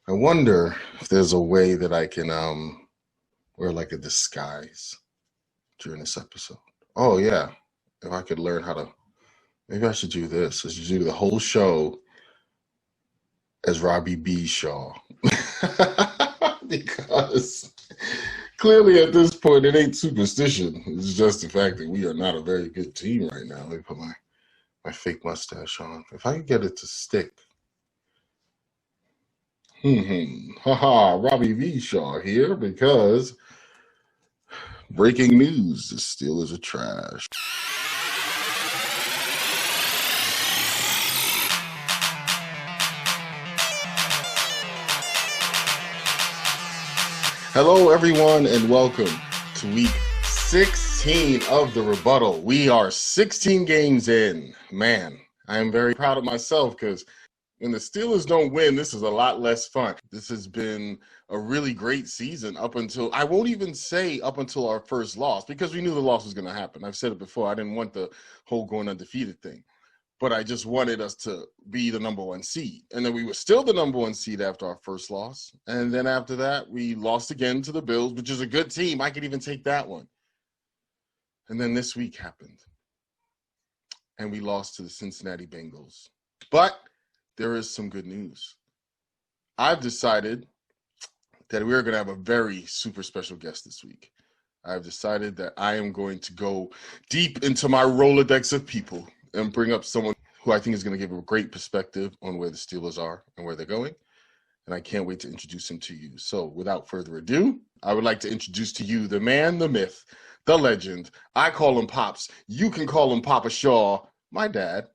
I wonder if there's a way that I can wear like a disguise during this episode. Oh yeah, if I could learn how to, maybe I should do this. I should do the whole show as Robby A Shaw, because clearly at this point it ain't superstition. It's just the fact that we are not a very good team right now. Let me put my fake mustache on. If I could get it to stick. Haha, Robby A Shaw here because breaking news, the Steelers are trash. Hello, everyone, and welcome to week 16 of the Rebuttal. We are 16 games in. Man, I am very proud of myself because when the Steelers don't win, this is a lot less fun. This has been a really great season up until, I won't even say up until our first loss, because we knew the loss was going to happen. I've said it before. I didn't want the whole going undefeated thing, but I just wanted us to be the number one seed. And then we were still the number one seed after our first loss. And then after that, we lost again to the Bills, which is a good team. I could even take that one. And then this week happened, and we lost to the Cincinnati Bengals. But there is some good news. I've decided that we're going to have a very super special guest this week. I've decided that I am going to go deep into my Rolodex of people and bring up someone who I think is going to give a great perspective on where the Steelers are and where they're going. And I can't wait to introduce him to you. So without further ado, I would like to introduce to you the man, the myth, the legend. I call him Pops. You can call him Papa Shaw, my dad.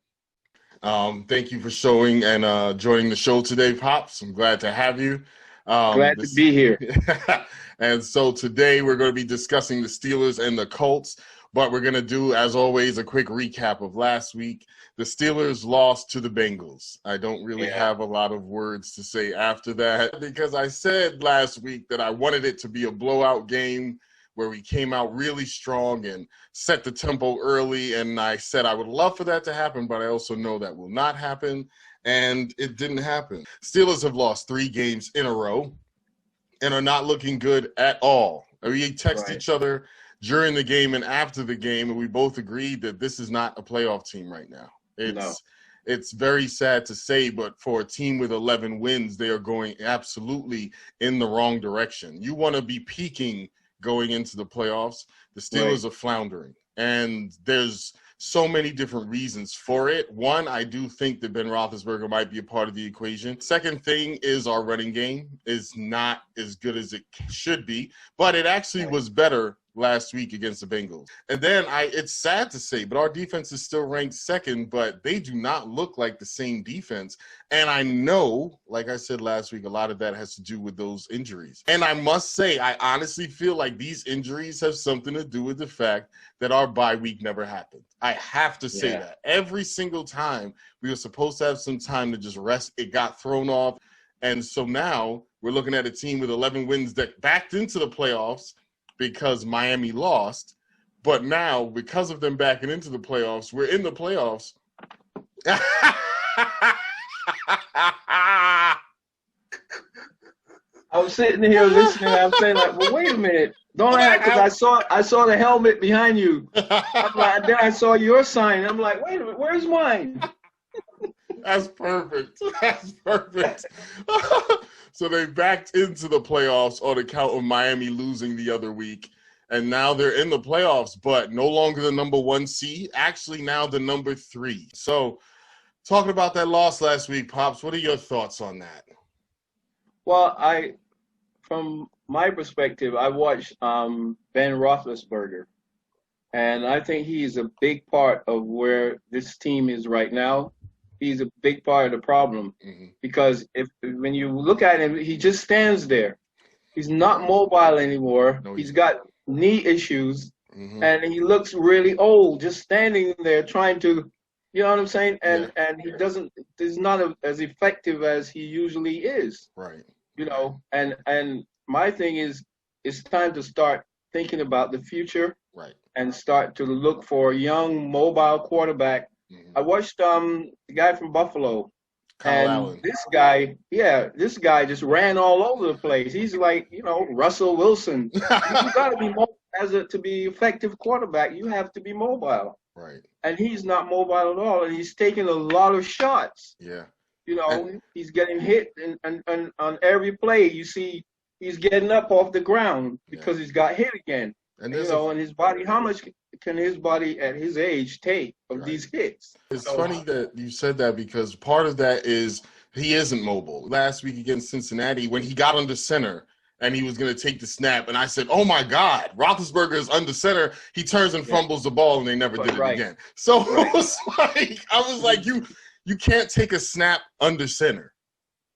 Thank you for showing and joining the show today, Pops. I'm glad to have you. Glad to be here. And so today we're going to be discussing the Steelers and the Colts, but we're going to do, as always, a quick recap of last week. The Steelers lost to the Bengals. I don't really have a lot of words to say after that, because I said last week that I wanted it to be a blowout game where we came out really strong and set the tempo early. And I said I would love for that to happen, but I also know that will not happen. And it didn't happen. Steelers have lost 3 games in a row and are not looking good at all. We texted each other during the game and after the game, and we both agreed that this is not a playoff team right now. It's very sad to say, but for a team with 11 wins, they are going absolutely in the wrong direction. You want to be peaking going into the playoffs. The Steelers are floundering, and there's so many different reasons for it. One, I do think that Ben Roethlisberger might be a part of the equation. Second thing is our running game is not as good as it should be, but it actually was better last week against the Bengals. And then it's sad to say, but our defense is still ranked second, but they do not look like the same defense. And I know, like I said last week, a lot of that has to do with those injuries. And I must say, I honestly feel like these injuries have something to do with the fact that our bye week never happened. I have to say that. Every single time we were supposed to have some time to just rest, it got thrown off. And so now we're looking at a team with 11 wins that backed into the playoffs because Miami lost. But now, because of them backing into the playoffs, we're in the playoffs. I was sitting here listening. I was saying, like, well, wait a minute. Don't act, because I saw the helmet behind you. Like, then I saw your sign. I'm like, wait a minute, where's mine? That's perfect. That's perfect. So they backed into the playoffs on account of Miami losing the other week. And now they're in the playoffs, but no longer the number 1 seed, actually now the number 3. So talking about that loss last week, Pops, what are your thoughts on that? Well, from my perspective, I watched Ben Roethlisberger, and I think he's a big part of where this team is right now. He's a big part of the problem, because when you look at him, he just stands there. He's not mobile anymore. No, he's got knee issues, and he looks really old, just standing there trying to, you know what I'm saying? And he's not as effective as he usually is. Right. You know, and my thing is, it's time to start thinking about the future, and start to look for a young, mobile quarterback. I watched the guy from Buffalo. Kyle And Allen. this guy just ran all over the place. He's like, Russell Wilson. You got to be mobile to be effective quarterback. You have to be mobile. Right. And he's not mobile at all. And he's taking a lot of shots. Yeah. He's getting hit, and on every play you see he's getting up off the ground because he's got hit again. And and his body, how much can his body at his age take of these hits? It's funny that you said that, because part of that is he isn't mobile. Last week against Cincinnati, when he got under center and he was going to take the snap, and I said, oh my God, Roethlisberger is under center. He turns and fumbles the ball, and they never did it again. So it was like, I was like, you can't take a snap under center.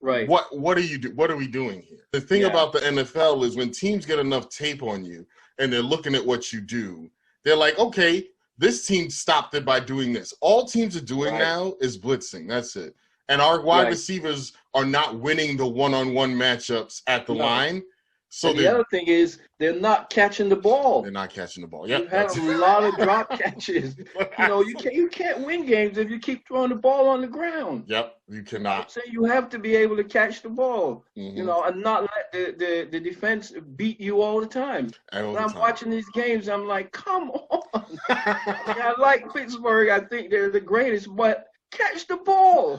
Right. What are you do? What are we doing here? The thing about the NFL is when teams get enough tape on you and they're looking at what you do, they're like, okay, this team stopped it by doing this. All teams are doing now is blitzing. That's it. And our wide receivers are not winning the one-on-one matchups at the line. So the other thing is they're not catching the ball. They're not catching the ball. Yep, you have a lot of drop catches. You can't win games if you keep throwing the ball on the ground. Yep, you cannot. So you have to be able to catch the ball, and not let the defense beat you all the time. When I'm watching these games, I'm like, come on. I like Pittsburgh. I think they're the greatest, but catch the ball.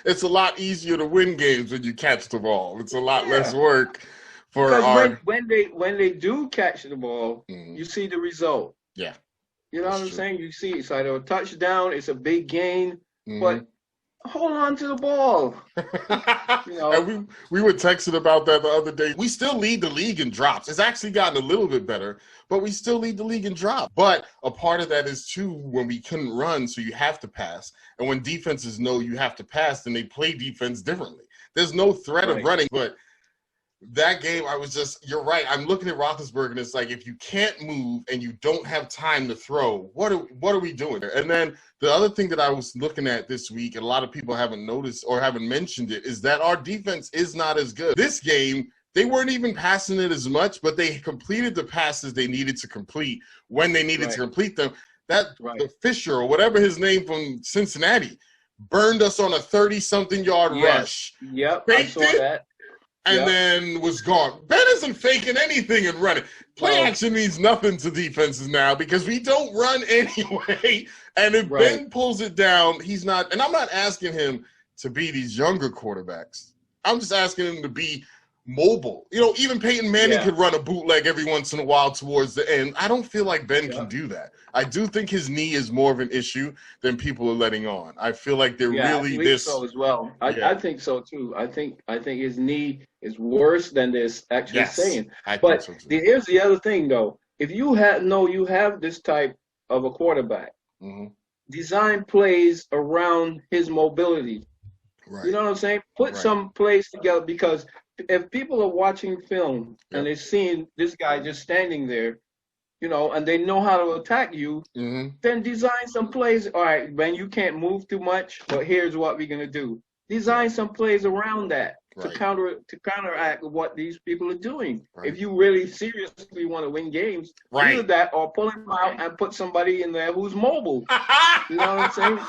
It's a lot easier to win games when you catch the ball. It's a lot less work for when they do catch the ball, you see the result. Yeah. You know what I'm saying? You see it's either a touchdown, it's a big gain, but hold on to the ball. And we were texting about that the other day. We still lead the league in drops. It's actually gotten a little bit better, but we still lead the league in drops. But a part of that is too when we couldn't run, so you have to pass. And when defenses know you have to pass, then they play defense differently. There's no threat of running, but that game, you're right. I'm looking at Roethlisberger, and it's like, if you can't move and you don't have time to throw, what are we doing there? And then the other thing that I was looking at this week, and a lot of people haven't noticed or haven't mentioned it, is that our defense is not as good. This game, they weren't even passing it as much, but they completed the passes they needed to complete when they needed to complete them. The Fisher, or whatever his name from Cincinnati, burned us on a 30-something yard rush. Yep, I saw that. And then was gone. Ben isn't faking anything and running. Play action means nothing to defenses now because we don't run anyway. And if Ben pulls it down, he's not. And I'm not asking him to be these younger quarterbacks. I'm just asking him to be mobile. Even Peyton Manning could run a bootleg every once in a while towards the end. I don't feel like Ben can do that. I do think his knee is more of an issue than people are letting on. I feel like they're really I think so as well. I think so too. I think his knee is worse than they're actually saying. But so here's the other thing though. If you have this type of a quarterback, design plays around his mobility. Right. You know what I'm saying? Put some plays together, because if people are watching film and they're seeing this guy just standing there, and they know how to attack you, then design some plays. All right, Ben, you can't move too much, but here's what we're gonna do. Design some plays around that to counteract what these people are doing. Right. If you really seriously want to win games, either that or pull him out and put somebody in there who's mobile. You know what I'm saying?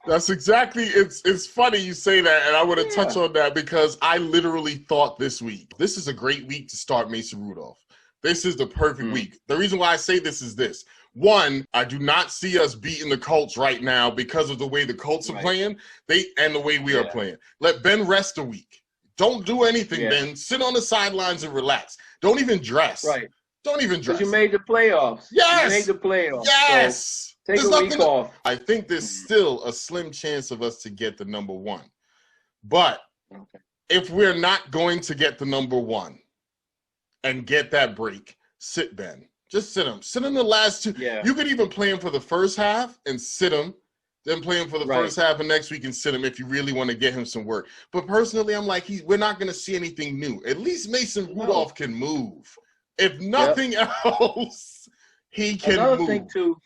That's exactly. It's funny you say that, and I want to touch on that because I literally thought this is a great week to start Mason Rudolph. This is the perfect week. The reason why I say this is this. One, I do not see us beating the Colts right now because of the way the Colts are playing and the way we are playing. Let Ben rest a week. Don't do anything, Ben. Sit on the sidelines and relax. Don't even dress. Right. Don't even dress. Because you made the playoffs. Yes. You made the playoffs. Yes. So take a week off. I think there's still a slim chance of us to get the number one. But if we're not going to get the number one and get that break, sit Ben. Just sit him. Sit him the last two. Yeah. You could even play him for the first half and sit him. Then play him for the first half of next week and sit him if you really want to get him some work. But personally, I'm like, we're not going to see anything new. At least Mason Rudolph can move. If nothing else, he can move.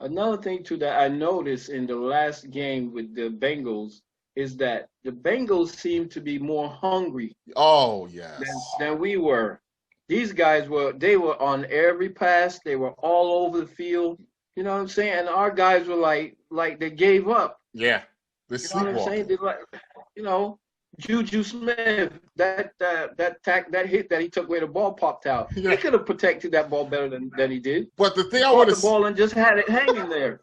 Another thing too that I noticed in the last game with the Bengals is that the Bengals seem to be more hungry. Oh, yes. Than we were. These guys were on every pass. They were all over the field. You know what I'm saying? And our guys were like they gave up. Yeah. They're You know what I'm saying? sleepwalking. They're like, you know, Juju Smith, that hit that he took where the ball popped out. Yeah. He could have protected that ball better than he did. But the thing He I caught want the to ball and just had it hanging there.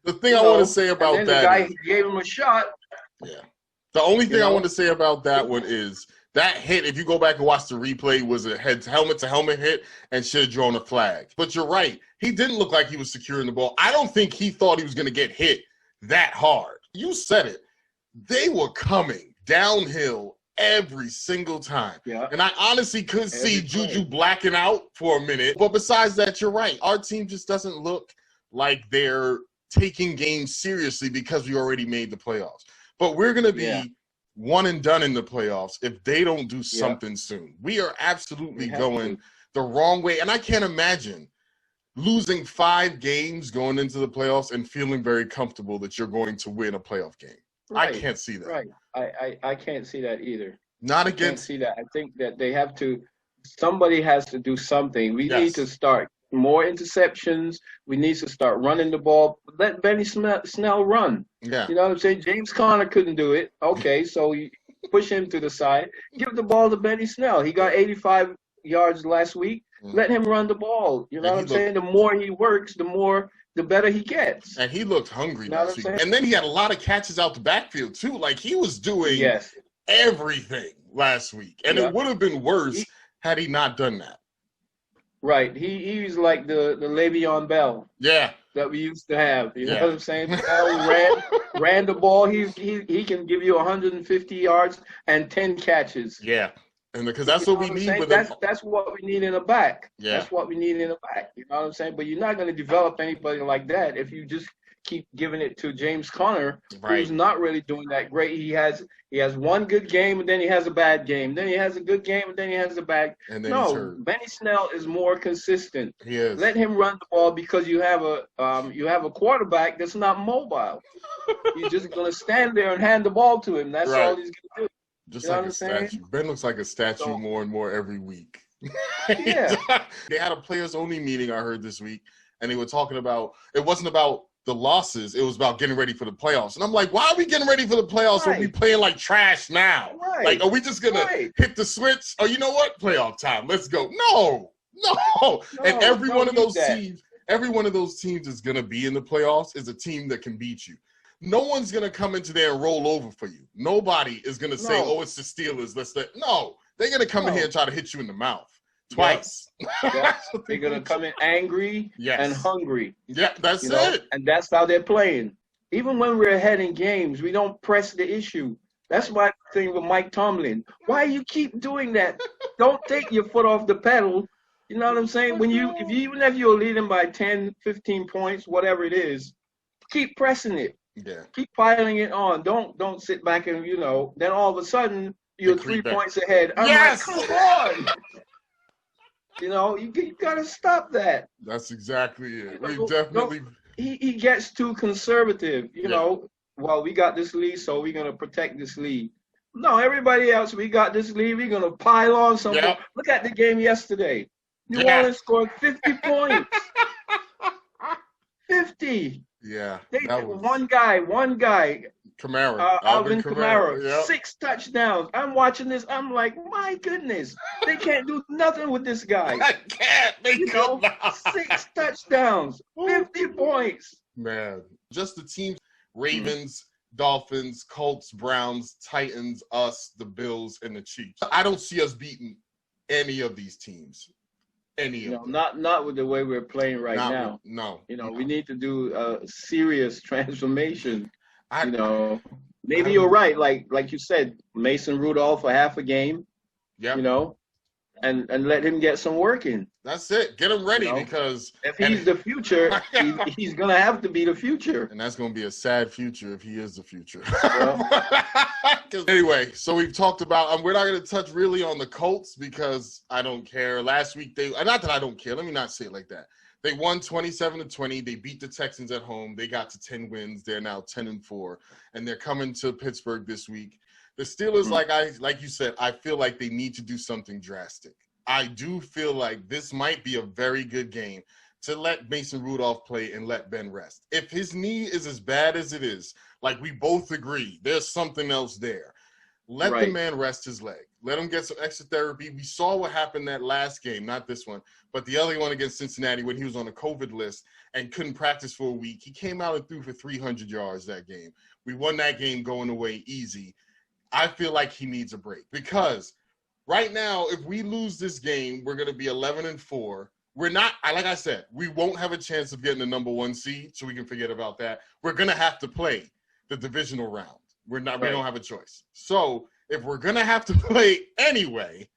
the thing You I want to know, say and about then the that guy is, gave him a shot. yeah. The only thing I know? want to say about that one is that hit, if you go back and watch the replay, was a helmet to helmet hit and should have drawn a flag. But you're right. He didn't look like he was securing the ball. I don't think he thought he was going to get hit that hard. You said it. They were coming downhill every single time. Yeah. And I honestly could see Juju blacking out for a minute. But besides that, you're right. Our team just doesn't look like they're taking games seriously because we already made the playoffs. But we're going to be one and done in the playoffs if they don't do something soon. We are absolutely going the wrong way. And I can't imagine losing 5 games going into the playoffs and feeling very comfortable that you're going to win a playoff game. Right. I can't see that. Right. I can't see that either. Not against. I can't see that. I think that they have to, somebody has to do something. We need to start more interceptions. We need to start running the ball. Let Benny Snell run. Yeah. You know what I'm saying? James Conner couldn't do it. Okay, so you push him to the side. Give the ball to Benny Snell. He got 85 yards last week. Let him run the ball. You know what I'm saying? The more he works, the better he gets. And he looked hungry last week. And then he had a lot of catches out the backfield, too. Like, he was doing everything last week. And it would have been worse had he not done that. Right. He's like the Le'Veon Bell. Yeah. That we used to have. You know what I'm saying? Bell ran the ball. He can give you 150 yards and 10 catches. Yeah. And because that's what we need with that's what we need in a back. Yeah. That's what we need in a back. You know what I'm saying? But you're not going to develop anybody like that if you just keep giving it to James Conner, who's not really doing that great. He has one good game and then he has a bad game. Then he has a good game and then he has a bad. And then he's hurt. Benny Snell is more consistent. He is. Let him run the ball because you have a quarterback that's not mobile. You're just going to stand there and hand the ball to him. That's all he's going to do. Just like a statue. Ben looks like a statue more and more every week. Yeah. They had a players-only meeting, I heard, this week, and they were talking about – it wasn't about the losses. It was about getting ready for the playoffs. And I'm like, why are we getting ready for the playoffs when we playing like trash now? Right. Like, are we just going to hit the switch? Oh, you know what? Playoff time. Let's go. No. And every one of those teams is going to be in the playoffs is a team that can beat you. No one's going to come into there and roll over for you. Nobody is going to say, oh, it's the Steelers. No, they're going to come in here and try to hit you in the mouth twice. They're going to come in angry and hungry. Yeah, that's it. And that's how they're playing. Even when we're ahead in games, we don't press the issue. That's my thing with Mike Tomlin. Why you keep doing that? Don't take your foot off the pedal. You know what I'm saying? Even if you're leading by 10, 15 points, whatever it is, keep pressing it. Yeah. Keep piling it on. Don't sit back and then all of a sudden you're 3 points ahead. I'm like, come on. You gotta stop that. That's exactly it. We definitely. He gets too conservative. Well, we got this lead, so we're gonna protect this lead. No, everybody else, we got this lead. We're gonna pile on something. Yep. Look at the game yesterday. New Orleans scored 50 points. 50. Yeah. One guy. Kamara. Alvin Kamara. 6 touchdowns. I'm watching this. I'm like, my goodness. They can't do nothing with this guy. I can't. They could not. 6 touchdowns. 50 points. Man. Just the teams. Ravens, Dolphins, Colts, Browns, Titans, us, the Bills, and the Chiefs. I don't see us beating any of these teams. Not with the way we're playing right now. We need to do a serious transformation. Maybe you're right. Like you said, Mason Rudolph for half a game. Yeah. And let him get some work in. That's it. Get him ready because if he's the future, he's gonna have to be the future. And that's gonna be a sad future if he is the future. Anyway, so we've talked about. We're not gonna touch really on the Colts because I don't care. Last week not that I don't care. Let me not say it like that. They won 27-20. They beat the Texans at home. They got to 10 wins. They're now 10-4, and they're coming to Pittsburgh this week. The Steelers, like you said, I feel like they need to do something drastic. I do feel like this might be a very good game to let Mason Rudolph play and let Ben rest. If his knee is as bad as it is, like we both agree, there's something else there. Let the man rest his leg. Let him get some extra therapy. We saw what happened that last game, not this one, but the other one against Cincinnati when he was on a COVID list and couldn't practice for a week. He came out and threw for 300 yards that game. We won that game going away easy. I feel like he needs a break because right now, if we lose this game, we're going to be 11-4. We're not, like I said, we won't have a chance of getting the number 1 seed, so we can forget about that. We're going to have to play the divisional round. We don't have a choice. So if we're going to have to play anyway,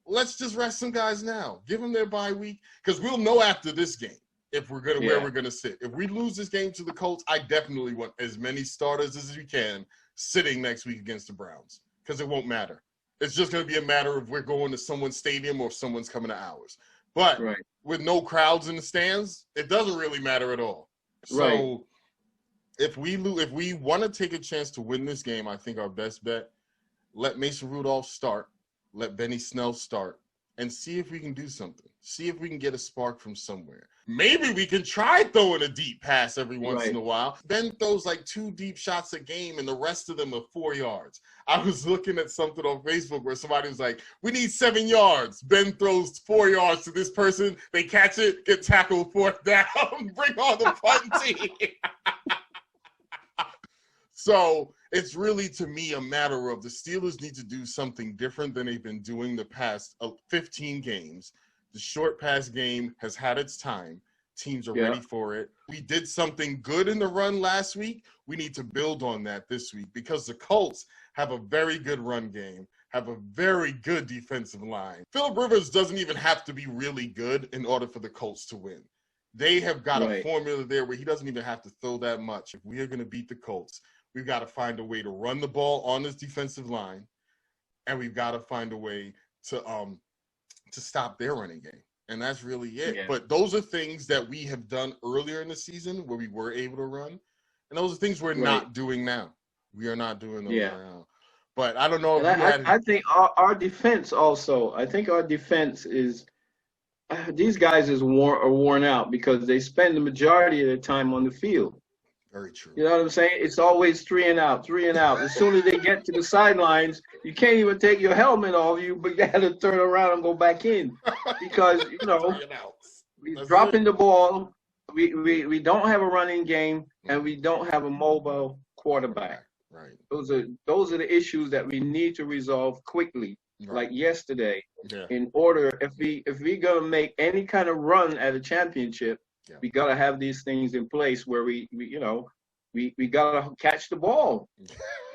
let's just rest some guys now. Give them their bye week because we'll know after this game if we're going to where we're going to sit. If we lose this game to the Colts, I definitely want as many starters as we can sitting next week against the Browns because it won't matter. It's just going to be a matter of we're going to someone's stadium or if someone's coming to ours. But with no crowds in the stands, it doesn't really matter at all. So if we want to take a chance to win this game, I think our best bet, let Mason Rudolph start, let Benny Snell start, and see if we can do something. See if we can get a spark from somewhere. Maybe we can try throwing a deep pass every once in a while. Ben throws like 2 deep shots a game, and the rest of them are 4 yards. I was looking at something on Facebook where somebody was like, we need 7 yards. Ben throws 4 yards to this person. They catch it, get tackled, 4th down, bring on the punting. So it's really, to me, a matter of the Steelers need to do something different than they've been doing the past 15 games. The short pass game has had its time. Teams are ready for it. We did something good in the run last week. We need to build on that this week because the Colts have a very good run game, have a very good defensive line. Phillip Rivers doesn't even have to be really good in order for the Colts to win. They have got a formula there where he doesn't even have to throw that much. If we are going to beat the Colts, we've got to find a way to run the ball on this defensive line, and we've got to find a way to stop their running game. And that's really it. Yeah. But those are things that we have done earlier in the season where we were able to run. And those are things we're not doing now. We are not doing them now. But I don't know. I think our defense also, I think our defense is, these guys are worn out because they spend the majority of their time on the field. Very true. You know what I'm saying? It's always 3 and out, 3 and out. As soon as they get to the sidelines, you can't even take your helmet off you, but you got to turn around and go back in because, you know, we're dropping the ball. We don't have a running game, and we don't have a mobile quarterback. Right. Those are the issues that we need to resolve quickly, like yesterday. Yeah. In order, if we're gonna make any kind of run at a championship, we gotta have these things in place where we gotta catch the ball.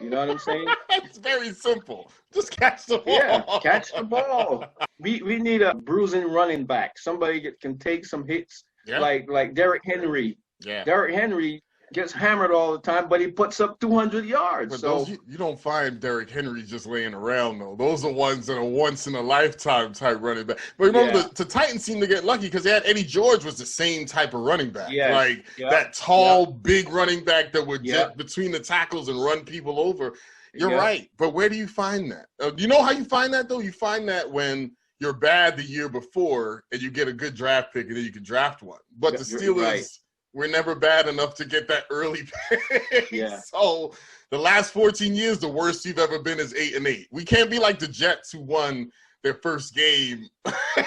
You know what I'm saying? It's very simple. Just catch the ball. Yeah, catch the ball. We need a bruising running back. Somebody that can take some hits, like Derrick Henry. Yeah. Derrick Henry gets hammered all the time, but he puts up 200 yards. But so those, you don't find Derrick Henry just laying around, though. Those are ones that are once-in-a-lifetime type running back. But remember, the Titans seemed to get lucky because they had Eddie George was the same type of running back. That tall, big running back that would jet between the tackles and run people over. You're right. But where do you find that? You know how you find that, though? You find that when you're bad the year before and you get a good draft pick and then you can draft one. But the Steelers... We're never bad enough to get that early pick. Yeah. So the last 14 years, the worst you've ever been is 8-8. We can't be like the Jets who won their first game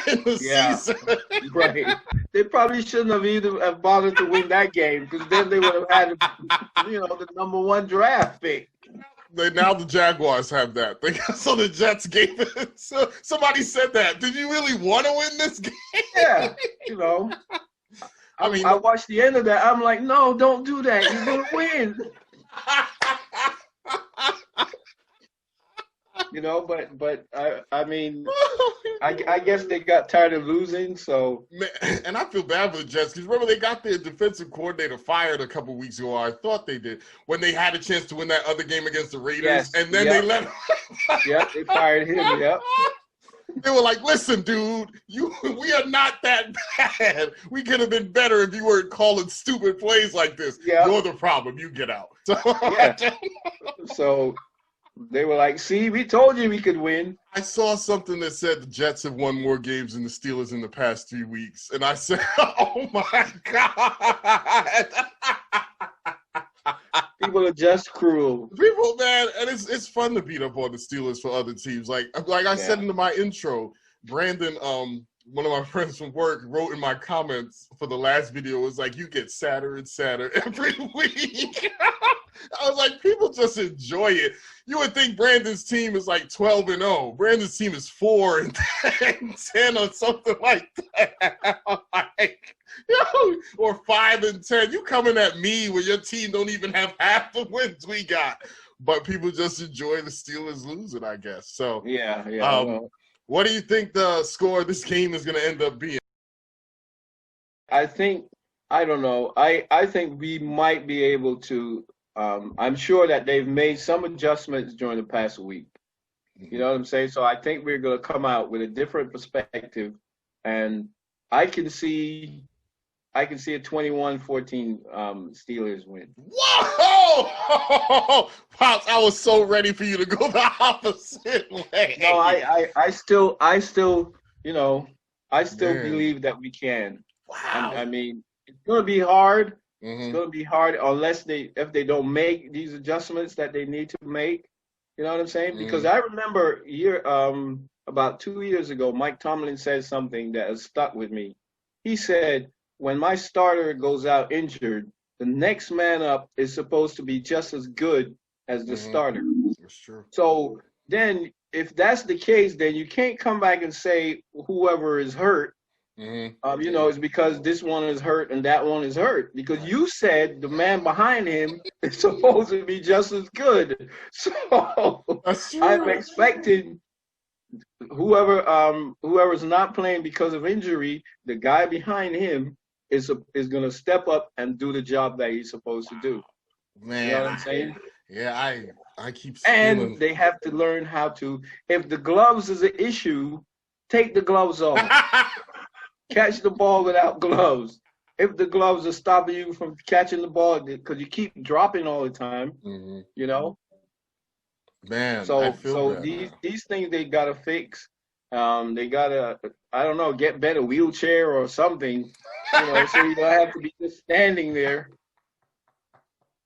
in the season. Right. They probably shouldn't have even bothered to win that game because then they would have had, the number 1 draft pick. Now the Jaguars have that. So the Jets gave it. So somebody said that. Did you really want to win this game? Yeah. I watched the end of that. I'm like, no, don't do that. You're going to win. But I guess they got tired of losing. So, and I feel bad for the Jets because remember they got their defensive coordinator fired a couple weeks ago. I thought they did when they had a chance to win that other game against the Raiders, and then they let him. They fired him. Yep. They were like, listen, dude, we are not that bad. We could have been better if you weren't calling stupid plays like this. Yeah. You're the problem. You get out. So They were like, see, we told you we could win. I saw something that said the Jets have won more games than the Steelers in the past 3 weeks. And I said, oh, my God. People are just cruel. People, man, and it's fun to beat up on the Steelers for other teams. Like I said in my intro, Brandon, one of my friends from work, wrote in my comments for the last video, was like, you get sadder and sadder every week. I was like, people just enjoy it. You would think Brandon's team is like 12-0. Brandon's team is 4-10 or something like that. Like, or 5-10. You coming at me when your team don't even have half the wins we got. But people just enjoy the Steelers losing, I guess. So yeah. What do you think the score of this game is going to end up being? I don't know. I think we might be able to. I'm sure that they've made some adjustments during the past week. You know what I'm saying? So I think we're going to come out with a different perspective, and I can see a 21-14 Steelers win. Whoa! Pops, I was so ready for you to go the opposite way. No, I still, believe that we can. Wow. I mean, it's going to be hard. It's going to be hard if they don't make these adjustments that they need to make. You know what I'm saying? Because I remember about 2 years ago, Mike Tomlin said something that has stuck with me. He said, when my starter goes out injured, the next man up is supposed to be just as good as the starter. That's true. So then if that's the case, then you can't come back and say whoever is hurt, it's because this one is hurt and that one is hurt. Because you said the man behind him is supposed to be just as good. So I'm expecting whoever's not playing because of injury, the guy behind him is going to step up and do the job that he's supposed to do. Man, you know what I'm saying? Yeah, I keep stealing. And they have to learn how to, if the gloves is an issue, take the gloves off. Catch the ball without gloves. If the gloves are stopping you from catching the ball because you keep dropping all the time, Man, so these things they gotta fix. They gotta, I don't know, get better wheelchair or something, so you don't have to be just standing there,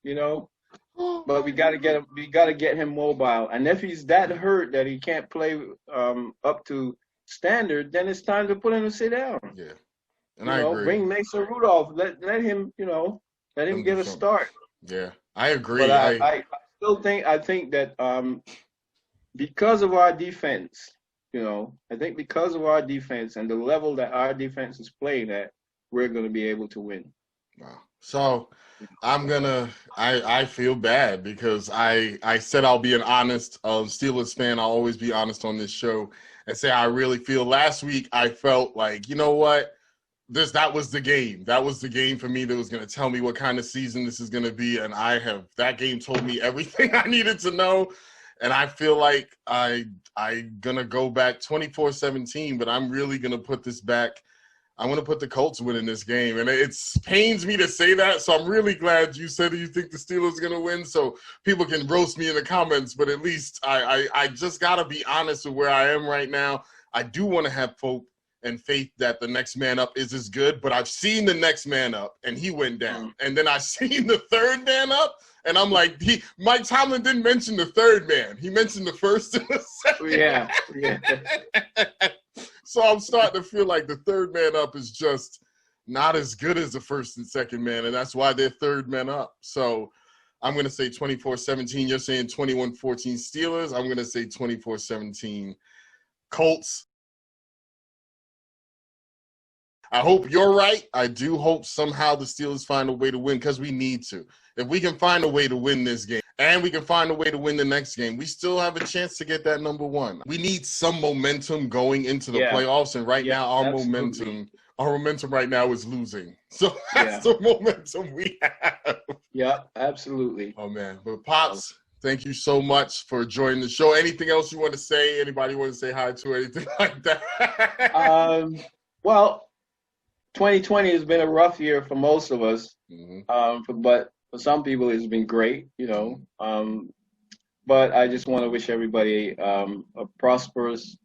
But we gotta get him mobile. And if he's that hurt that he can't play up to standard, then it's time to put him to sit down. Yeah, and I agree. Bring Mason Rudolph. Let him, let him get a start. Yeah, I agree. But I still think that because of our defense, I think because of our defense and the level that our defense is playing at, we're going to be able to win. Wow. So I feel bad because I said I'll be an honest Steelers fan. I'll always be honest on this show and say I really feel. Last week I felt like, you know what? That was the game. That was the game for me that was going to tell me what kind of season this is going to be. And that game told me everything I needed to know. And I feel like I'm going to go back 24-17, but I'm really going to put this back. I'm going to put the Colts winning this game. And it pains me to say that. So I'm really glad you said that you think the Steelers are going to win so people can roast me in the comments. But at least I just got to be honest with where I am right now. I do want to have hope and faith that the next man up is as good, but I've seen the next man up and he went down. And then I've seen the third man up and I'm like, Mike Tomlin didn't mention the third man. He mentioned the first and the second. Yeah. So I'm starting to feel like the third man up is just not as good as the first and second man, and that's why they're third man up. So I'm going to say 24-17. You're saying 21-14 Steelers. I'm going to say 24-17 Colts. I hope you're right. I do hope somehow the Steelers find a way to win because we need to. If we can find a way to win this game and we can find a way to win the next game, we still have a chance to get that number one. We need some momentum going into the playoffs, and right now our momentum right now is losing. So that's the momentum we have. Yeah, absolutely. Oh, man. But Pops, thank you so much for joining the show. Anything else you want to say? Anybody want to say hi to or anything like that? Well, 2020 has been a rough year for most of us, but for some people it's been great, But but I just want to wish everybody a prosperous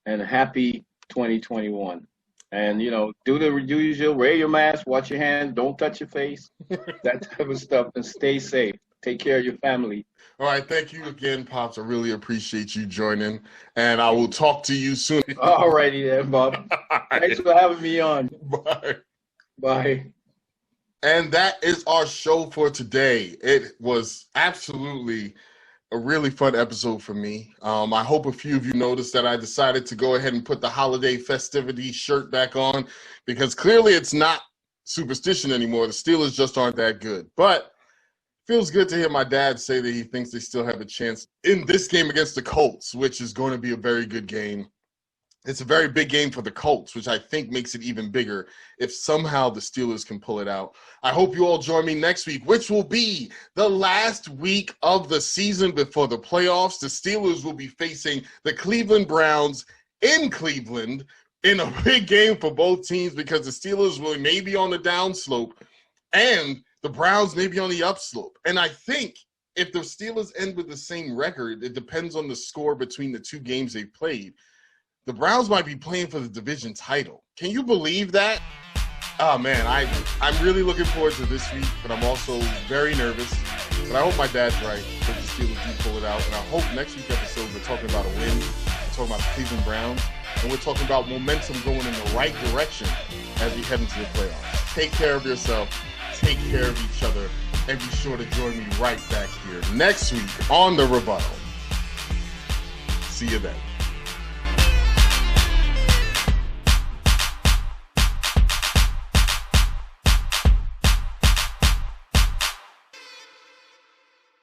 and happy 2021. And do the usual: wear your mask, wash your hands, don't touch your face, that type of stuff, and stay safe. Take care of your family. All right, thank you again, Pops. I really appreciate you joining, and I will talk to you soon. All righty then, Bob. Thanks for having me on. Bye. Bye. And that is our show for today. It was absolutely a really fun episode for me. I hope a few of you noticed that I decided to go ahead and put the holiday festivity shirt back on, because clearly it's not superstition anymore. The Steelers just aren't that good. But feels good to hear my dad say that he thinks they still have a chance in this game against the Colts, which is going to be a very good game. It's a very big game for the Colts, which I think makes it even bigger if somehow the Steelers can pull it out. I hope you all join me next week, which will be the last week of the season before the playoffs. The Steelers will be facing the Cleveland Browns in Cleveland in a big game for both teams, because the Steelers will maybe on the downslope and the Browns may be on the upslope. And I think if the Steelers end with the same record, it depends on the score between the two games they've played. The Browns might be playing for the division title. Can you believe that? Oh, man, I'm really looking forward to this week, but I'm also very nervous. But I hope my dad's right, that the Steelers do pull it out. And I hope next week's episode we're talking about a win. We're talking about the Cleveland Browns. And we're talking about momentum going in the right direction as we head into the playoffs. Take care of yourself. Take care of each other. And be sure to join me right back here next week on The Rebuttal. See you then.